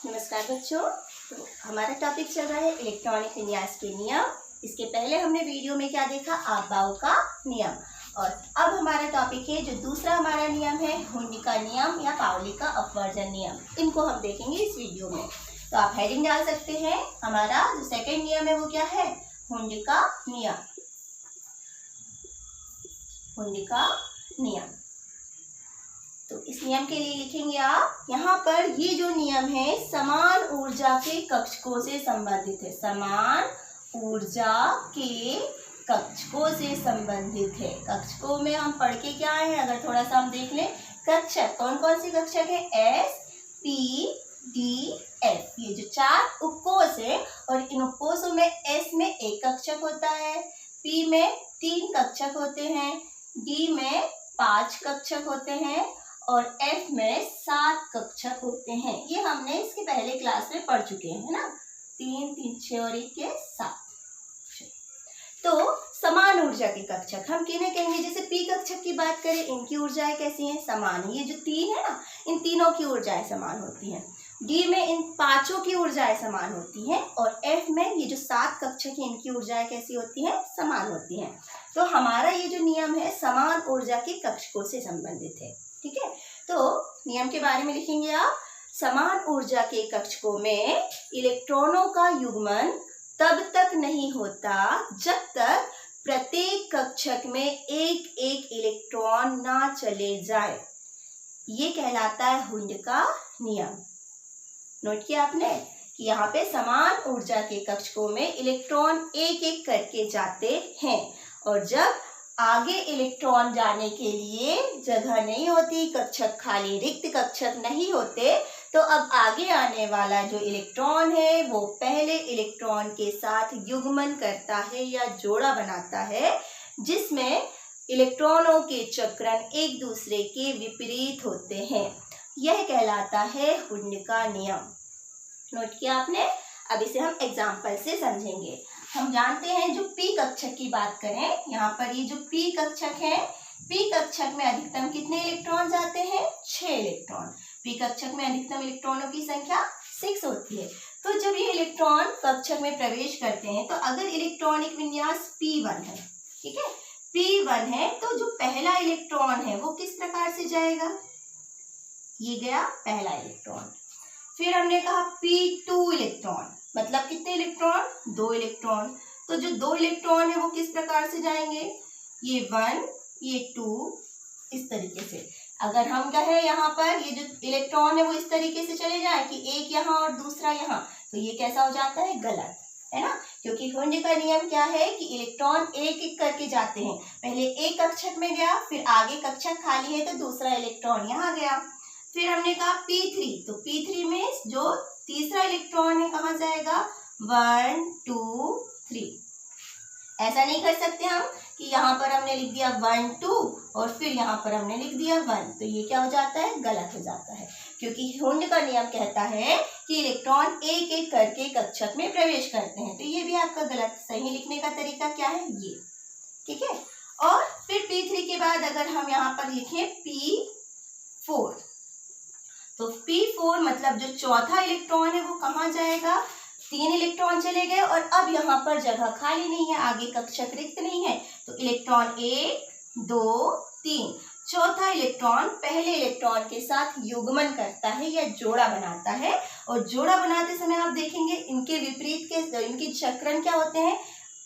नमस्कार बच्चों। तो हमारा टॉपिक चल रहा है इलेक्ट्रॉनिक विन्यास के नियम। इसके पहले हमने वीडियो में क्या देखा, आप-बाऊ का नियम। और अब हमारा टॉपिक है जो दूसरा हमारा नियम है, हुंडी का नियम या पाउली का अपवर्जन नियम। इनको हम देखेंगे इस वीडियो में। तो आप हेडिंग डाल सकते हैं। हमारा जो सेकेंड नियम है वो क्या है, हुंडी का नियम। हुंडी का नियम, तो इस नियम के लिए लिखेंगे आप यहाँ पर, ये जो नियम है समान ऊर्जा के कक्षकों से संबंधित है। समान ऊर्जा के कक्षकों से संबंधित है। कक्षकों में हम पढ़ के क्या आए हैं, अगर थोड़ा सा हम देख लें, कक्षक कौन कौन से कक्षक है, एस, पी, डी, एफ। ये जो चार उपकोष है और इन उपकोषों में एस में एक कक्षक होता है, पी में 3 कक्षक होते हैं, डी में 5 कक्षक होते हैं और एफ में 7 कक्षक होते हैं। ये हमने इसके पहले क्लास में पढ़ चुके हैं ना, 3, 3, 6 और 1 के 7। तो समान ऊर्जा के कक्षक हम किन्हें कहेंगे, जैसे पी कक्षक की बात करें, इनकी ऊर्जाएं कैसी हैं, समान है। ये जो 3 है ना, इन तीनों की ऊर्जाएं समान होती हैं। डी में इन 5 की ऊर्जाएं समान होती हैं और एफ में ये जो 7 कक्षक है इनकी ऊर्जाएं कैसी होती हैं, समान होती हैं। तो हमारा ये जो नियम है समान ऊर्जा के कक्षकों से संबंधित है। ठीक है, तो नियम के बारे में लिखेंगे आप, समान ऊर्जा के कक्षकों में इलेक्ट्रॉनों का युग्मन तब तक नहीं होता जब तक प्रत्येक कक्षक में एक एक इलेक्ट्रॉन ना चले जाए। ये कहलाता है हुंडी का नियम। नोट किया आपने कि यहाँ पे समान ऊर्जा के कक्षकों में इलेक्ट्रॉन एक एक करके जाते हैं और जब आगे इलेक्ट्रॉन जाने के लिए जगह नहीं होती, कक्षक खाली रिक्त कक्षक नहीं होते, तो अब आगे आने वाला जो इलेक्ट्रॉन है वो पहले इलेक्ट्रॉन के साथ युग्मन करता है या जोड़ा बनाता है, जिसमें इलेक्ट्रॉनों के चक्रण एक दूसरे के विपरीत होते हैं। यह कहलाता है हुंडी का नियम। नोट किया आपने। अब इसे हम एग्जाम्पल से समझेंगे। हम जानते हैं जो पी कक्षक की बात करें, यहाँ पर ये जो पी कक्षक है, पी कक्षक में अधिकतम कितने इलेक्ट्रॉन जाते हैं, 6 इलेक्ट्रॉन। पी कक्षक में अधिकतम इलेक्ट्रॉनों की संख्या 6 होती है। तो जब ये इलेक्ट्रॉन कक्षक में प्रवेश करते हैं, तो अगर इलेक्ट्रॉनिक विन्यास P1 है, ठीक है, P1 है, तो जो पहला इलेक्ट्रॉन है वो किस प्रकार से जाएगा, ये गया पहला इलेक्ट्रॉन। फिर हमने कहा P2 इलेक्ट्रॉन, मतलब कितने इलेक्ट्रॉन, 2 इलेक्ट्रॉन। तो जो 2 इलेक्ट्रॉन है वो किस प्रकार से जाएंगे, ये 1, ये 2, इस तरीके से। अगर हम कहें यहाँ पर ये जो इलेक्ट्रॉन है वो इस तरीके से चले जाए कि एक यहाँ और दूसरा यहाँ, तो ये कैसा हो जाता है, गलत है ना। क्योंकि हुंडी का नियम क्या है कि इलेक्ट्रॉन एक एक करके जाते हैं। पहले एक कक्षक में गया, फिर आगे कक्षक खाली है तो दूसरा इलेक्ट्रॉन यहाँ गया। फिर हमने कहा P3, तो P3 में जो तीसरा इलेक्ट्रॉन है कहाँ जाएगा, 1, 2, 3। ऐसा नहीं कर सकते हम कि यहाँ पर हमने लिख दिया 1, 2 और फिर यहाँ पर हमने लिख दिया 1, तो ये क्या हो जाता है, गलत हो जाता है। क्योंकि हुंडी का नियम कहता है कि इलेक्ट्रॉन एक एक करके कक्षक में प्रवेश करते हैं। तो ये भी आपका गलत। सही लिखने का तरीका क्या है, ये, ठीक है। और फिर P3 के बाद अगर हम यहाँ पर लिखें P4, तो P4 मतलब जो चौथा इलेक्ट्रॉन है वो कहाँ जाएगा, 3 इलेक्ट्रॉन चले गए और अब यहाँ पर जगह खाली नहीं है, आगे कक्षक रिक्त नहीं है, तो इलेक्ट्रॉन 1, 2, 3, चौथा इलेक्ट्रॉन पहले इलेक्ट्रॉन के साथ युग्मन करता है या जोड़ा बनाता है। और जोड़ा बनाते समय आप देखेंगे इनके विपरीत के, इनके चक्रण क्या होते हैं,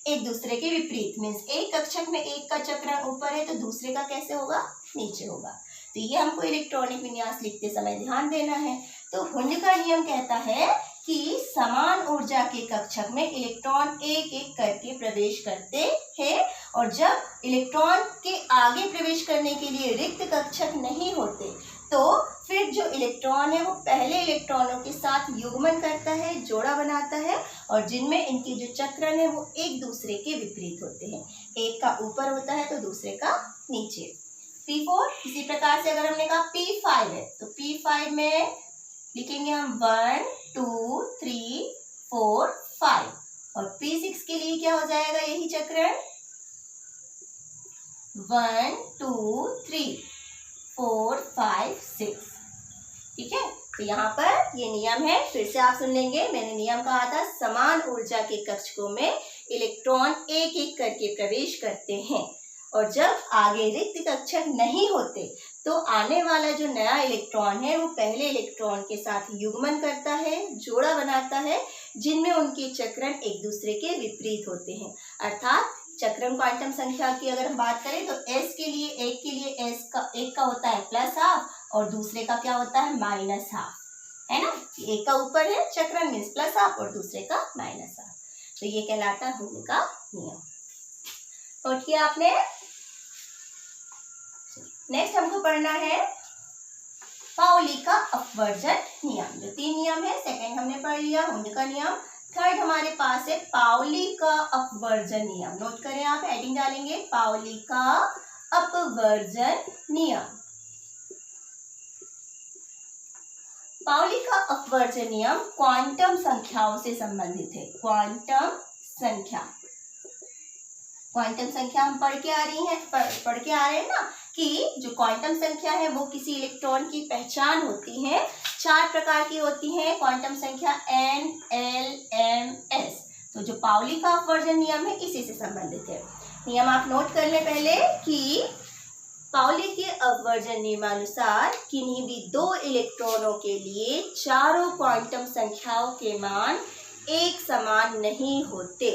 एक दूसरे के विपरीत। मीन्स एक कक्षक में एक का चक्रण ऊपर है तो दूसरे का कैसे होगा, नीचे होगा। तो ये हमको इलेक्ट्रॉनिक विन्यास लिखते समय ध्यान देना है। तो हुंडी का नियम कहता है कि समान ऊर्जा के कक्षक में इलेक्ट्रॉन एक एक करके प्रवेश करते हैं और जब इलेक्ट्रॉन के आगे प्रवेश करने के लिए रिक्त कक्षक नहीं होते, तो फिर जो इलेक्ट्रॉन है वो पहले इलेक्ट्रॉनों के साथ युग्मन करता है, जोड़ा बनाता है और जिनमें इनके जो चक्रण है वो एक दूसरे के विपरीत होते हैं। एक का ऊपर होता है तो दूसरे का नीचे। P4, इसी प्रकार से अगर हमने कहा P5 है, तो P5 में लिखेंगे हम 1, 2, 3, 4, 5 और P6 के लिए क्या हो जाएगा, यही चक्रण 1, 2, 3, 4, 5, 6, ठीक है। तो यहाँ पर ये नियम है, फिर से आप सुन लेंगे। मैंने नियम कहा था समान ऊर्जा के कक्षकों में इलेक्ट्रॉन एक एक करके प्रवेश करते हैं और जब आगे रिक्त कक्षक नहीं होते तो आने वाला जो नया इलेक्ट्रॉन है वो पहले इलेक्ट्रॉन के साथ युग्मन करता है, जोड़ा बनाता है, जिनमें उनके चक्रण एक दूसरे के विपरीत होते हैं। अर्थात चक्रण क्वांटम संख्या की अगर हम बात करें तो एक के लिए एक का होता है +½ और दूसरे का क्या होता है -½ है ना। एक का ऊपर है चक्रण मीन्स +½ और दूसरे का -½ तो ये कहलाता है हुन का नियम। नोट किया आपने। नेक्स्ट हमको पढ़ना है पाउली का अपवर्जन नियम। जो 3 नियम है, सेकंड हमने पढ़ लिया हुन का नियम, थर्ड हमारे पास है पाउली का अपवर्जन नियम। नोट करें आप, हेडिंग डालेंगे पाउली का अपवर्जन नियम। पाउली का अपवर्जन नियम क्वांटम संख्याओं से संबंधित है। क्वांटम संख्या हम पढ़ के आ रहे हैं ना कि जो क्वांटम संख्या है वो किसी इलेक्ट्रॉन की पहचान होती है। 4 प्रकार की होती है क्वांटम संख्या n, l, m, s। तो जो पाउली का अपवर्जन नियम है इसी से संबंधित है। नियम आप नोट कर लें पहले कि पाउली के अपवर्जन नियमानुसार किन्हीं भी 2 इलेक्ट्रॉनों के लिए चारों क्वांटम संख्याओं के मान एक समान नहीं होते।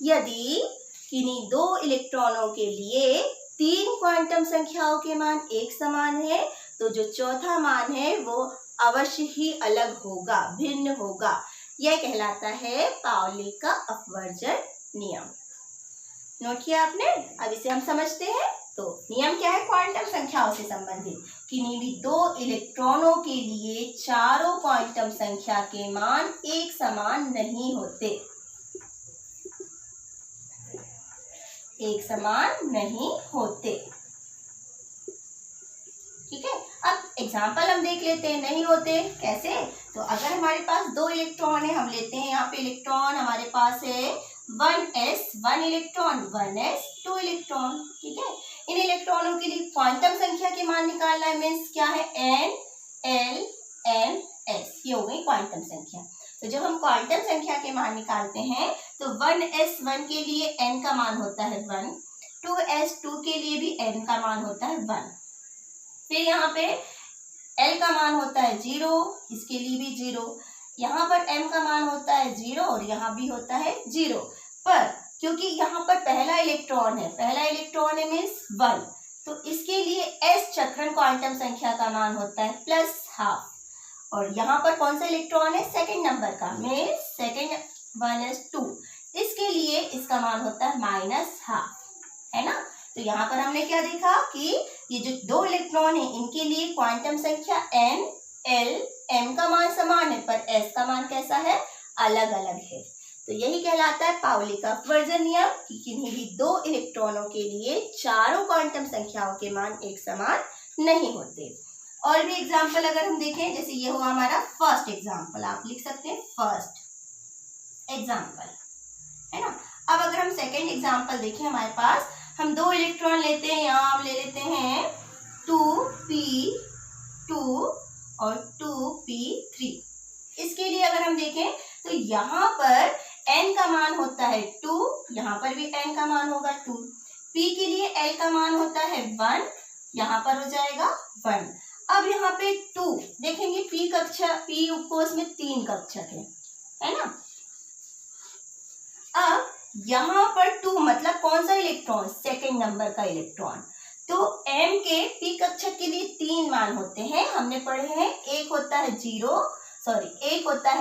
यदि किन्हीं 2 इलेक्ट्रॉनों के लिए 3 क्वांटम संख्याओं के मान एक समान है तो जो चौथा मान है वो अवश्य ही अलग होगा, भिन्न होगा। यह कहलाता है पाउली का अपवर्जन नियम। नोट किया आपने। अब इसे हम समझते हैं। तो नियम क्या है? क्वांटम संख्याओं से संबंधित किन्हीं भी 2 इलेक्ट्रॉनों के लिए चारों क्वांटम संख्या के मान एक समान नहीं होते, एक समान नहीं होते। ठीक है, अब एग्जाम्पल हम देख लेते हैं। नहीं होते कैसे? तो अगर हमारे पास 2 इलेक्ट्रॉन है, हम लेते हैं यहाँ पे इलेक्ट्रॉन हमारे पास है 1s 1 इलेक्ट्रॉन, 1s 2 इलेक्ट्रॉन। ठीक है, इन इलेक्ट्रॉनों के लिए क्वांटम संख्या के मान निकालना है। मीन्स क्या है? n, l, m, s। ये हो गई क्वांटम संख्या। तो जब हम क्वांटम संख्या के मान निकालते हैं तो 1s1 के लिए n का मान होता है 1, 2s2 के लिए भी n का मान होता है 1। फिर यहाँ पे l का मान होता है 0, इसके लिए भी 0। यहाँ पर m का मान होता है 0 और यहाँ भी होता है 0। पर क्योंकि यहाँ पर पहला इलेक्ट्रॉन है मीन्स 1, तो इसके लिए s चक्रण क्वांटम संख्या का मान होता है +½ और यहाँ पर कौन सा इलेक्ट्रॉन है? सेकंड नंबर का, मीन्स सेकंड 1s2, इसके लिए इसका मान होता है -½ है ना। तो यहाँ पर हमने क्या देखा कि ये जो 2 इलेक्ट्रॉन है इनके लिए क्वांटम संख्या n, l, m का मान समान है पर s का मान कैसा है? अलग अलग है। तो यही कहलाता है पाउली का अपवर्जन नियम कि किन्हीं भी 2 इलेक्ट्रॉनों के लिए चारों क्वांटम संख्याओं के मान एक समान नहीं होते। और भी एग्जाम्पल अगर हम देखें, जैसे ये हुआ हमारा फर्स्ट एग्जाम्पल, आप लिख सकते हैं फर्स्ट एग्जाम्पल, है ना। अब अगर हम सेकेंड एग्जाम्पल देखें, हमारे पास हम 2 इलेक्ट्रॉन लेते हैं। यहाँ हम ले लेते हैं 2p2 और 2p3। इसके लिए अगर हम देखें तो यहाँ पर n का मान होता है 2, यहाँ पर भी n का मान होगा 2। p के लिए l का मान होता है 1, यहाँ पर हो जाएगा 1। अब यहाँ पे 2 देखेंगे, p कोष में 3 कक्षक है ना। अब यहाँ पर 2 मतलब कौन सा इलेक्ट्रॉन? सेकंड नंबर का इलेक्ट्रॉन। तो m के p कक्षक के लिए 3 मान होते हैं, हमने पढ़े हैं। एक होता है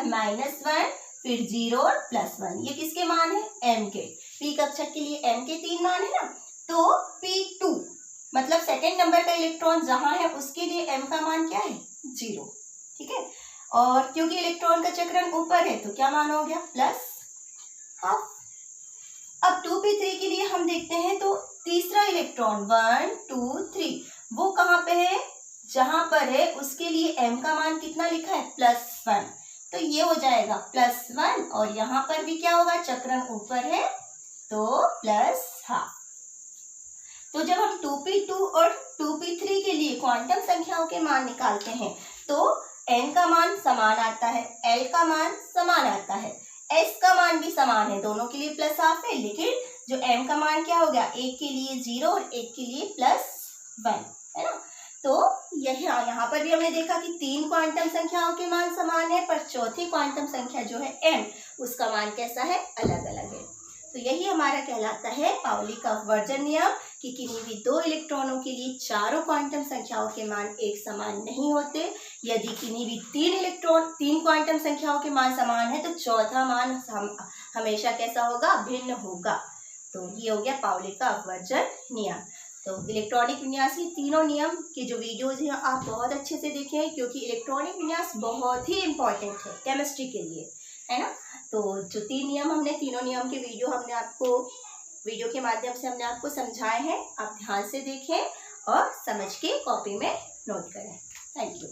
-1, फिर 0 और +1। ये किसके मान है? m के। p कक्षक के लिए m के 3 मान है ना। तो p2 मतलब सेकेंड नंबर का इलेक्ट्रॉन जहां है उसके लिए m का मान क्या है? 0। ठीक है, और क्योंकि इलेक्ट्रॉन का चक्रण ऊपर है तो क्या मान हो गया? +½ अब 2p3 के लिए हम देखते हैं तो तीसरा इलेक्ट्रॉन 1, 2, 3 वो कहाँ पे है? जहां पर है उसके लिए m का मान कितना लिखा है? +1। तो ये हो जाएगा +1 और यहाँ पर भी क्या होगा? चक्रण ऊपर है तो +½ तो जब हम 2p2 और 2p3 के लिए क्वांटम संख्याओं के मान निकालते हैं तो n का मान समान आता है, l का मान समान आता है, s का मान भी समान है, दोनों के लिए प्लस हाफ है, लेकिन जो m का मान क्या हो गया, एक के लिए 0 और एक के लिए +1, है ना। तो यहाँ पर भी हमने देखा कि 3 क्वांटम संख्याओं के मान समान है, पर चौथी क्वांटम संख्या जो है m, उसका मान कैसा है, अलग अलग है। तो यही हमारा कहलाता है पाउली का अपवर्जन नियम कि किन्हीं भी 2 इलेक्ट्रॉनों के लिए चारों क्वांटम संख्याओं के मान एक समान नहीं होते। यदि किन्हीं भी 3 क्वांटम संख्याओं के मान समान है तो चौथा मान हमेशा कैसा होगा, भिन्न होगा। तो ये हो गया पाउली का अपवर्जन नियम। तो इलेक्ट्रॉनिक विन्यास के तीनों नियम के जो वीडियोज हैं आप बहुत अच्छे से देखें, क्योंकि इलेक्ट्रॉनिक विन्यास बहुत ही इम्पोर्टेंट है केमिस्ट्री के लिए, है ना। तो जो 3 नियम हमने, तीनों नियम के वीडियो के माध्यम से हमने आपको समझाए हैं, आप ध्यान से देखें और समझ के कॉपी में नोट करें। Thank you.